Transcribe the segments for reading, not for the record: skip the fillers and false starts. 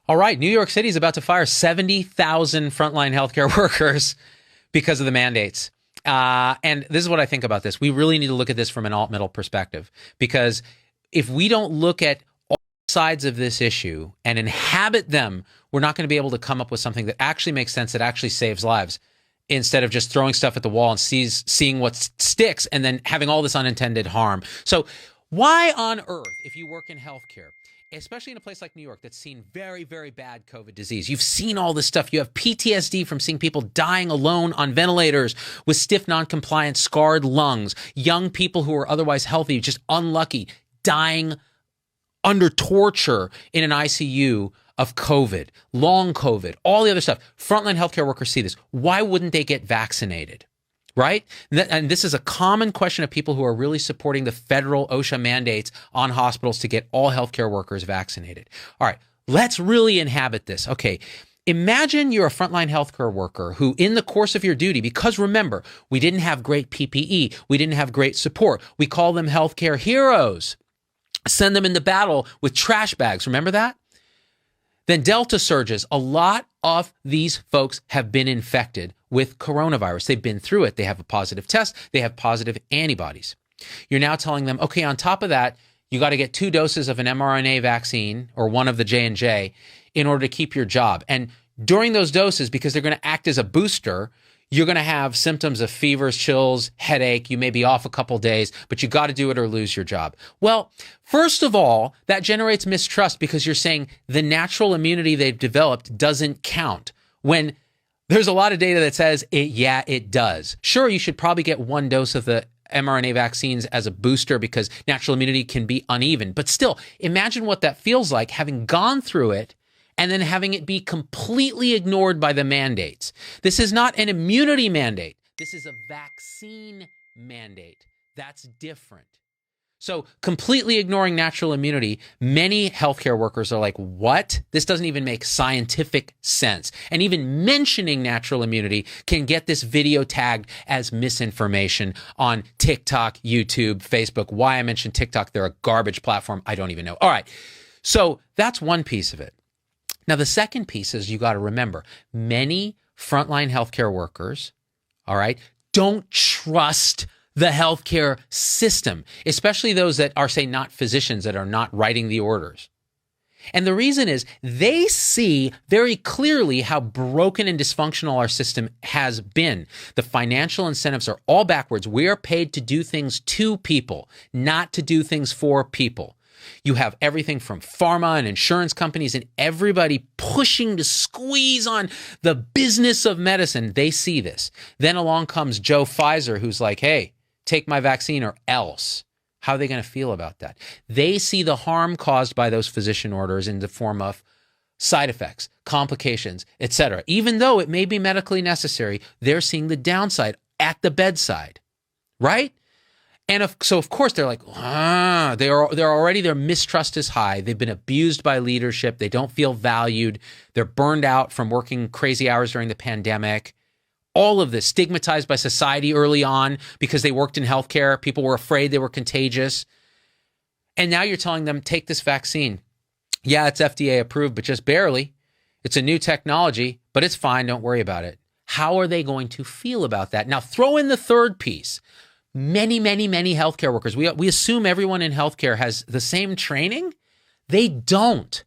All right, New York City is about to fire 70,000 frontline healthcare workers because of the mandates. And this is what I think about this. We really need to look at this from an alt-middle perspective, because if we don't look at all sides of this issue and inhabit them, we're not going to be able to come up with something that actually makes sense, that actually saves lives, instead of just throwing stuff at the wall and seeing what sticks and then having all this unintended harm. So why on earth, if you work in healthcare, especially in a place like New York that's seen very, very bad COVID disease, you've seen all this stuff. You have PTSD from seeing people dying alone on ventilators with stiff, non-compliant, scarred lungs, young people who are otherwise healthy, just unlucky, dying under torture in an ICU of COVID, long COVID, all the other stuff. Frontline healthcare workers see this. Why wouldn't they get vaccinated? Right? And this is a common question of people who are really supporting the federal OSHA mandates on hospitals to get all healthcare workers vaccinated. All right, let's really inhabit this. Okay, imagine you're a frontline healthcare worker who, in the course of your duty, because remember, we didn't have great PPE, we didn't have great support, we call them healthcare heroes, send them into battle with trash bags. Remember that? Then Delta surges. A lot of these folks have been infected with coronavirus. They've been through it. They have a positive test. They have positive antibodies. You're now telling them, okay, on top of that, you got to get 2 doses of an mRNA vaccine or one of the J&J in order to keep your job. And during those doses, because they're going to act as a booster, you're going to have symptoms of fevers, chills, headache. You may be off a couple days, but you got to do it or lose your job. Well, first of all, that generates mistrust, because you're saying the natural immunity they've developed doesn't count, when there's a lot of data that says, it does. Sure, you should probably get 1 dose of the mRNA vaccines as a booster because natural immunity can be uneven. But still, imagine what that feels like, having gone through it and then having it be completely ignored by the mandates. This is not an immunity mandate. This is a vaccine mandate. That's different. So completely ignoring natural immunity, many healthcare workers are like, what? This doesn't even make scientific sense. And even mentioning natural immunity can get this video tagged as misinformation on TikTok, YouTube, Facebook. Why I mentioned TikTok, they're a garbage platform. I don't even know. All right. So that's one piece of it. Now, the second piece is, you got to remember, many frontline healthcare workers, all right, don't trust the healthcare system, especially those that are, say, not physicians, that are not writing the orders. And the reason is they see very clearly how broken and dysfunctional our system has been. The financial incentives are all backwards. We are paid to do things to people, not to do things for people. You have everything from pharma and insurance companies and everybody pushing to squeeze on the business of medicine. They see this. Then along comes Joe Pfizer, who's like, hey, take my vaccine or else. How are they going to feel about that? They see the harm caused by those physician orders in the form of side effects, complications, etc. Even though it may be medically necessary, they're seeing the downside at the bedside, right? And so of course they're like, their mistrust is high. They've been abused by leadership. They don't feel valued. They're burned out from working crazy hours during the pandemic. All of this, stigmatized by society early on because they worked in healthcare. People were afraid they were contagious. And now you're telling them, take this vaccine. Yeah, it's FDA approved, but just barely. It's a new technology, but it's fine. Don't worry about it. How are they going to feel about that? Now throw in the third piece. Many healthcare workers, we assume everyone in healthcare has the same training. They don't.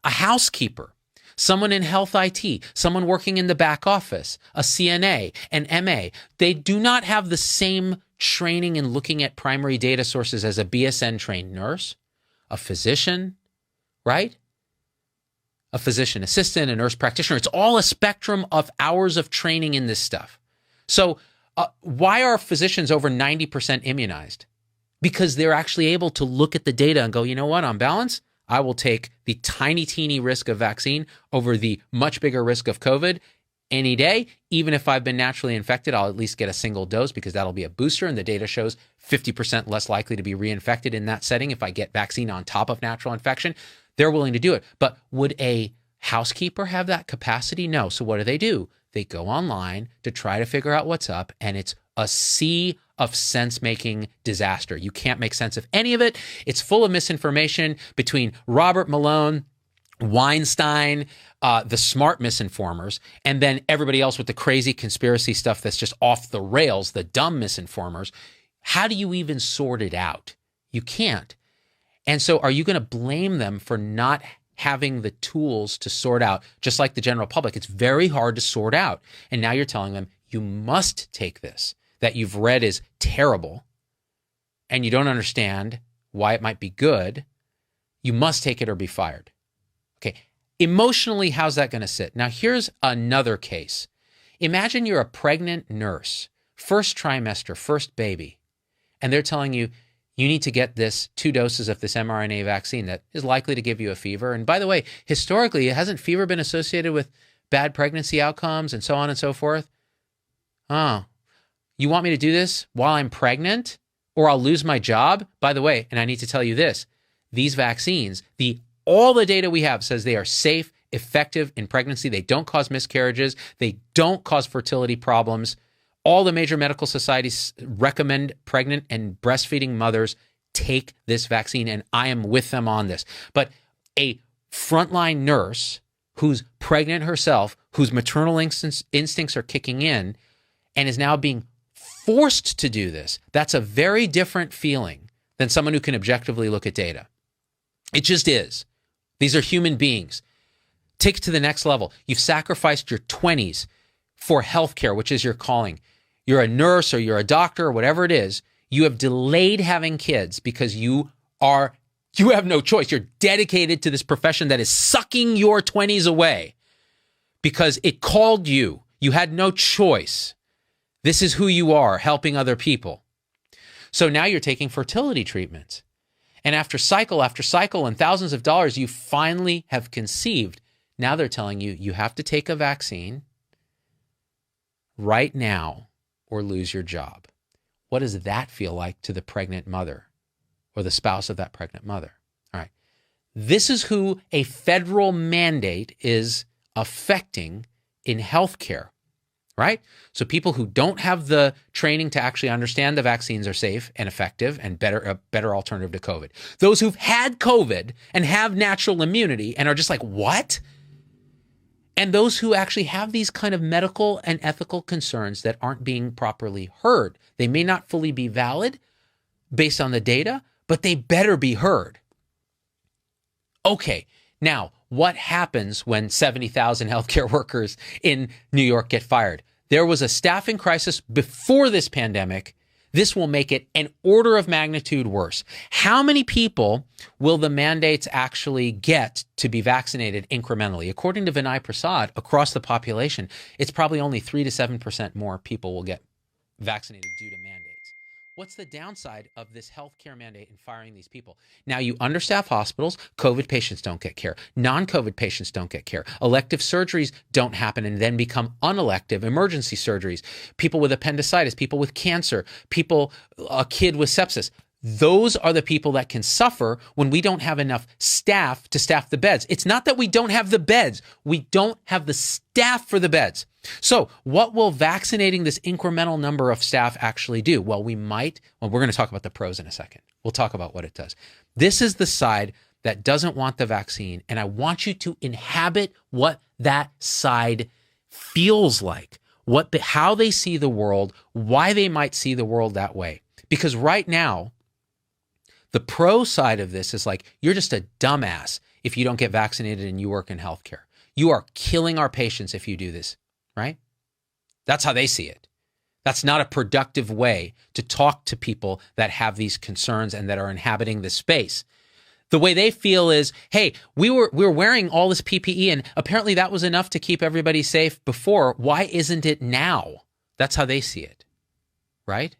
A housekeeper, someone in health IT, someone working in the back office, a CNA, an MA, they do not have the same training in looking at primary data sources as a BSN trained nurse, a physician, right? A physician assistant, a nurse practitioner. It's all a spectrum of hours of training in this stuff. So why are physicians over 90% immunized? Because they're actually able to look at the data and go, you know what, on balance, I will take the teeny risk of vaccine over the much bigger risk of COVID any day. Even if I've been naturally infected, I'll at least get a single dose because that'll be a booster. And the data shows 50% less likely to be reinfected in that setting if I get vaccine on top of natural infection. They're willing to do it. But would a housekeeper have that capacity? No. So what do? They go online to try to figure out what's up, and it's a sea of sense-making disaster. You can't make sense of any of it. It's full of misinformation between Robert Malone, Weinstein, the smart misinformers, and then everybody else with the crazy conspiracy stuff that's just off the rails, the dumb misinformers. How do you even sort it out? You can't. And so are you going to blame them for not having the tools to sort out, just like the general public? It's very hard to sort out. And now you're telling them you must take this that you've read is terrible and you don't understand why it might be good. You must take it or be fired. Okay. Emotionally, how's that going to sit? Now, here's another case. Imagine you're a pregnant nurse, first trimester, first baby, and they're telling you, you need to get this 2 doses of this mRNA vaccine that is likely to give you a fever. And by the way, historically, hasn't fever been associated with bad pregnancy outcomes and so on and so forth? Oh, you want me to do this while I'm pregnant or I'll lose my job? By the way, and I need to tell you this, these vaccines, all the data we have says they are safe, effective in pregnancy. They don't cause miscarriages. They don't cause fertility problems. All the major medical societies recommend pregnant and breastfeeding mothers take this vaccine, and I am with them on this. But a frontline nurse who's pregnant herself, whose maternal instincts are kicking in, and is now being forced to do this, that's a very different feeling than someone who can objectively look at data. It just is. These are human beings. Take it to the next level. You've sacrificed your 20s for healthcare, which is your calling. You're a nurse or you're a doctor or whatever it is. You have delayed having kids because you have no choice. You're dedicated to this profession that is sucking your 20s away because it called you. You had no choice. This is who you are, helping other people. So now you're taking fertility treatments. And after cycle and thousands of dollars, you finally have conceived. Now they're telling you, you have to take a vaccine right now or lose your job. What does that feel like to the pregnant mother or the spouse of that pregnant mother? All right. This is who a federal mandate is affecting in healthcare. Right? So people who don't have the training to actually understand the vaccines are safe and effective and a better alternative to COVID. Those who've had COVID and have natural immunity and are just like, what? And those who actually have these kind of medical and ethical concerns that aren't being properly heard. They may not fully be valid based on the data, but they better be heard. Okay, now, what happens when 70,000 healthcare workers in New York get fired? There was a staffing crisis before this pandemic. This will make it an order of magnitude worse. How many people will the mandates actually get to be vaccinated incrementally? According to Vinay Prasad, across the population, it's probably only 3 to 7% more people will get vaccinated due to mandates. What's the downside of this healthcare mandate and firing these people? Now, you understaff hospitals, COVID patients don't get care. Non-COVID patients don't get care. Elective surgeries don't happen and then become unelective emergency surgeries. People with appendicitis, people with cancer, a kid with sepsis. Those are the people that can suffer when we don't have enough staff to staff the beds. It's not that we don't have the beds. We don't have the staff for the beds. So what will vaccinating this incremental number of staff actually do? Well, we're going to talk about the pros in a second. We'll talk about what it does. This is the side that doesn't want the vaccine, and I want you to inhabit what that side feels like, how they see the world, why they might see the world that way. Because right now, the pro side of this is like, you're just a dumbass if you don't get vaccinated and you work in healthcare. You are killing our patients if you do this, right? That's how they see it. That's not a productive way to talk to people that have these concerns and that are inhabiting this space. The way they feel is, hey, we were wearing all this PPE and apparently that was enough to keep everybody safe before. Why isn't it now? That's how they see it, right?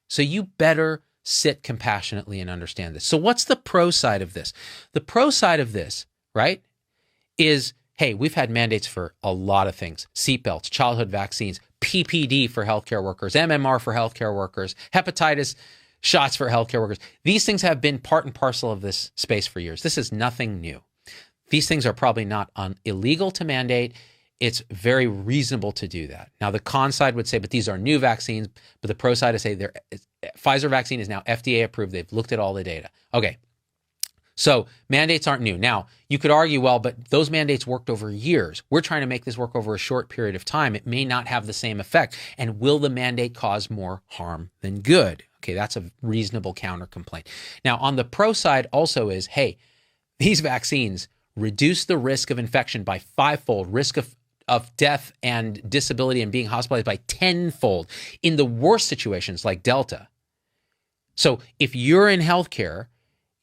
So you better sit compassionately and understand this. So what's the pro side of this? The pro side of this, right, is, hey, we've had mandates for a lot of things. Seatbelts, childhood vaccines, PPD for healthcare workers, MMR for healthcare workers, hepatitis shots for healthcare workers. These things have been part and parcel of this space for years. This is nothing new. These things are probably not illegal to mandate. It's very reasonable to do that. Now, the con side would say, but these are new vaccines. But the pro side would say Pfizer vaccine is now FDA approved. They've looked at all the data. Okay. So mandates aren't new. Now, you could argue, well, but those mandates worked over years. We're trying to make this work over a short period of time. It may not have the same effect. And will the mandate cause more harm than good? Okay, that's a reasonable counter complaint. Now, on the pro side also is, hey, these vaccines reduce the risk of infection by 5-fold, risk of death and disability and being hospitalized by 10-fold in the worst situations like Delta. So if you're in healthcare,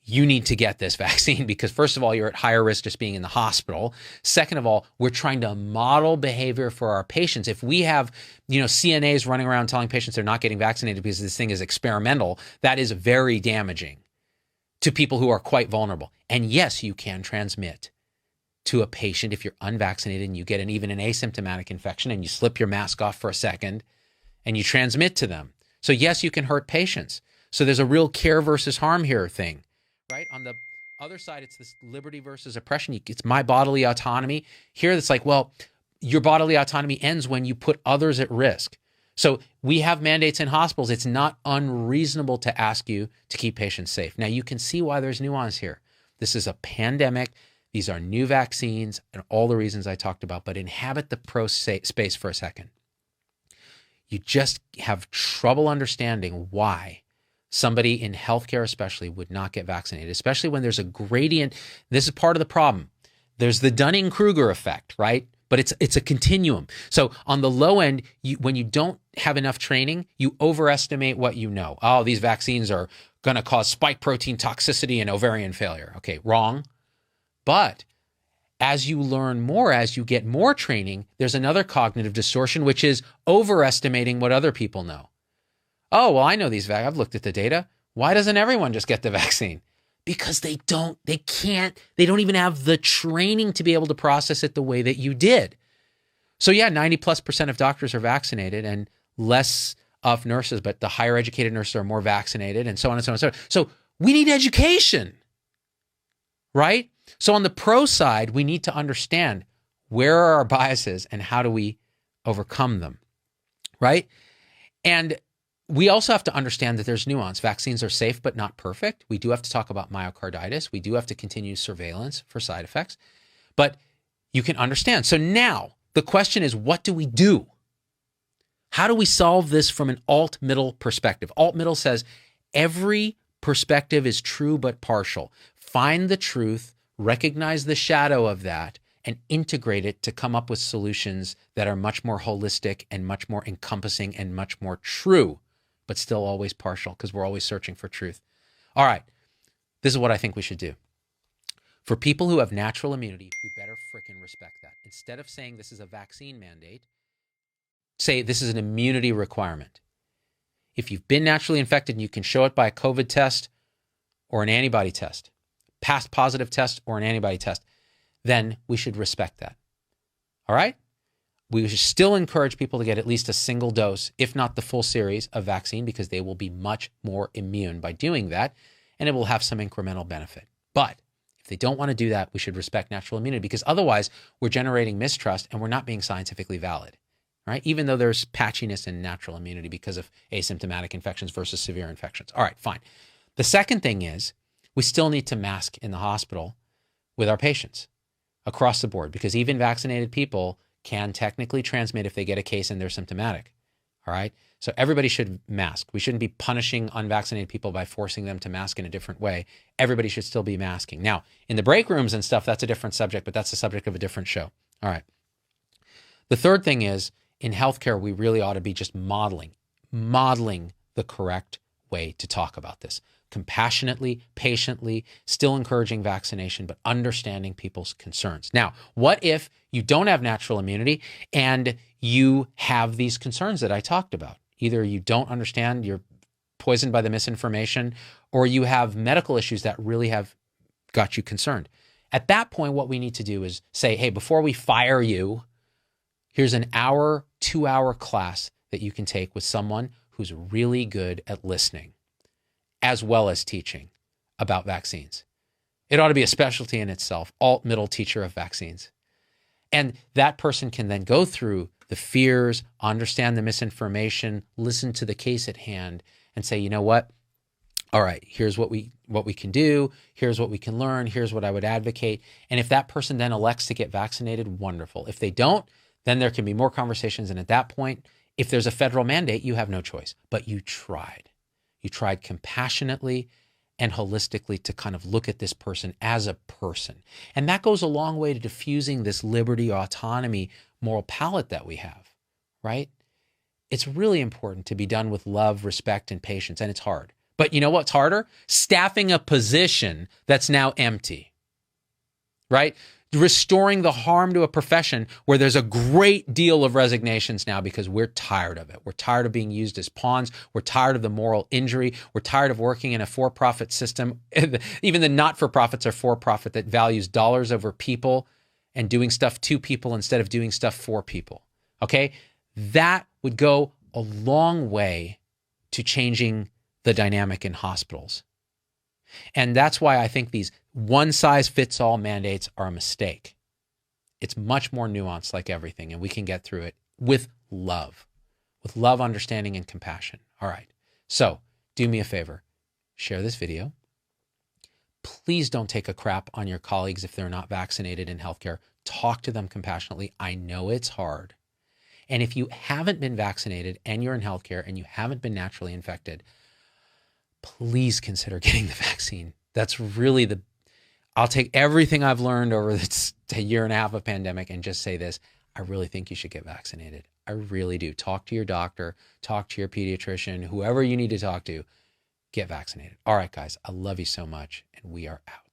you need to get this vaccine because first of all, you're at higher risk just being in the hospital. Second of all, we're trying to model behavior for our patients. If we have, CNAs running around telling patients they're not getting vaccinated because this thing is experimental, that is very damaging to people who are quite vulnerable. And yes, you can transmit to a patient if you're unvaccinated and you get even an asymptomatic infection and you slip your mask off for a second and you transmit to them. So yes, you can hurt patients. So there's a real care versus harm here thing. Right? On the other side, it's this liberty versus oppression. It's my bodily autonomy. Here, it's like, well, your bodily autonomy ends when you put others at risk. So we have mandates in hospitals. It's not unreasonable to ask you to keep patients safe. Now, you can see why there's nuance here. This is a pandemic. These are new vaccines and all the reasons I talked about, but inhabit the pro space for a second. You just have trouble understanding why somebody in healthcare especially would not get vaccinated, especially when there's a gradient. This is part of the problem. There's the Dunning-Kruger effect, right? But it's a continuum. So on the low end, when you don't have enough training, you overestimate what you know. Oh, these vaccines are going to cause spike protein toxicity and ovarian failure. Okay, wrong. But as you learn more, as you get more training, there's another cognitive distortion, which is overestimating what other people know. Oh, well, I know these I've looked at the data. Why doesn't everyone just get the vaccine? Because they don't even have the training to be able to process it the way that you did. So yeah, 90+% of doctors are vaccinated and less of nurses, but the higher educated nurses are more vaccinated and so on and so on and so on. So we need education, right? So on the pro side, we need to understand where are our biases and how do we overcome them, right? And we also have to understand that there's nuance. Vaccines are safe, but not perfect. We do have to talk about myocarditis. We do have to continue surveillance for side effects, but you can understand. So now the question is, what do we do? How do we solve this from an alt-middle perspective? Alt-middle says every perspective is true but partial. Find the truth, recognize the shadow of that, and integrate it to come up with solutions that are much more holistic and much more encompassing and much more true, but still always partial because we're always searching for truth. All right, this is what I think we should do. For people who have natural immunity, we better frickin' respect that. Instead of saying this is a vaccine mandate, say this is an immunity requirement. If you've been naturally infected and you can show it by a COVID test or an antibody test, past positive test or an antibody test, then we should respect that. All right? We should still encourage people to get at least a single dose, if not the full series of vaccine, because they will be much more immune by doing that, and it will have some incremental benefit. But if they don't want to do that, we should respect natural immunity, because otherwise we're generating mistrust and we're not being scientifically valid, right? Even though there's patchiness in natural immunity because of asymptomatic infections versus severe infections. All right, fine. The second thing is we still need to mask in the hospital with our patients across the board, because even vaccinated people can technically transmit if they get a case and they're symptomatic. All right. So everybody should mask. We shouldn't be punishing unvaccinated people by forcing them to mask in a different way. Everybody should still be masking. Now, in the break rooms and stuff, that's a different subject, but that's the subject of a different show. All right. The third thing is in healthcare, we really ought to be just modeling the correct way to talk about this. Compassionately, patiently, still encouraging vaccination, but understanding people's concerns. Now, what if you don't have natural immunity and you have these concerns that I talked about? Either you don't understand, you're poisoned by the misinformation, or you have medical issues that really have got you concerned. At that point, what we need to do is say, hey, before we fire you, here's an hour, 2-hour class that you can take with someone who's really good at listening, as well as teaching about vaccines. It ought to be a specialty in itself, alt-middle teacher of vaccines. And that person can then go through the fears, understand the misinformation, listen to the case at hand, and say, you know what? all right, here's what we can do. Here's what we can learn. Here's what I would advocate. And if that person then elects to get vaccinated, wonderful. If they don't, then there can be more conversations. And at that point, if there's a federal mandate, you have no choice. But you tried. You tried compassionately and holistically to kind of look at this person as a person. And that goes a long way to diffusing this liberty, autonomy, moral palette that we have, right? It's really important to be done with love, respect, and patience. And it's hard. But you know what's harder? Staffing a position that's now empty, right? Restoring the harm to a profession where there's a great deal of resignations now because we're tired of it. We're tired of being used as pawns. We're tired of the moral injury. We're tired of working in a for-profit system. Even the not-for-profits are for-profit that values dollars over people and doing stuff to people instead of doing stuff for people, okay? That would go a long way to changing the dynamic in hospitals. And that's why I think these one-size-fits-all mandates are a mistake. It's much more nuanced, like everything, and we can get through it with love, understanding, and compassion. All right. So do me a favor. Share this video. Please don't take a crap on your colleagues if they're not vaccinated in healthcare. Talk to them compassionately. I know it's hard. And if you haven't been vaccinated and you're in healthcare and you haven't been naturally infected, please consider getting the vaccine. That's really I'll take everything I've learned over this year and a half of pandemic and just say this. I really think you should get vaccinated. I really do. Talk to your doctor, talk to your pediatrician, whoever you need to talk to, get vaccinated. All right, guys, I love you so much, and we are out.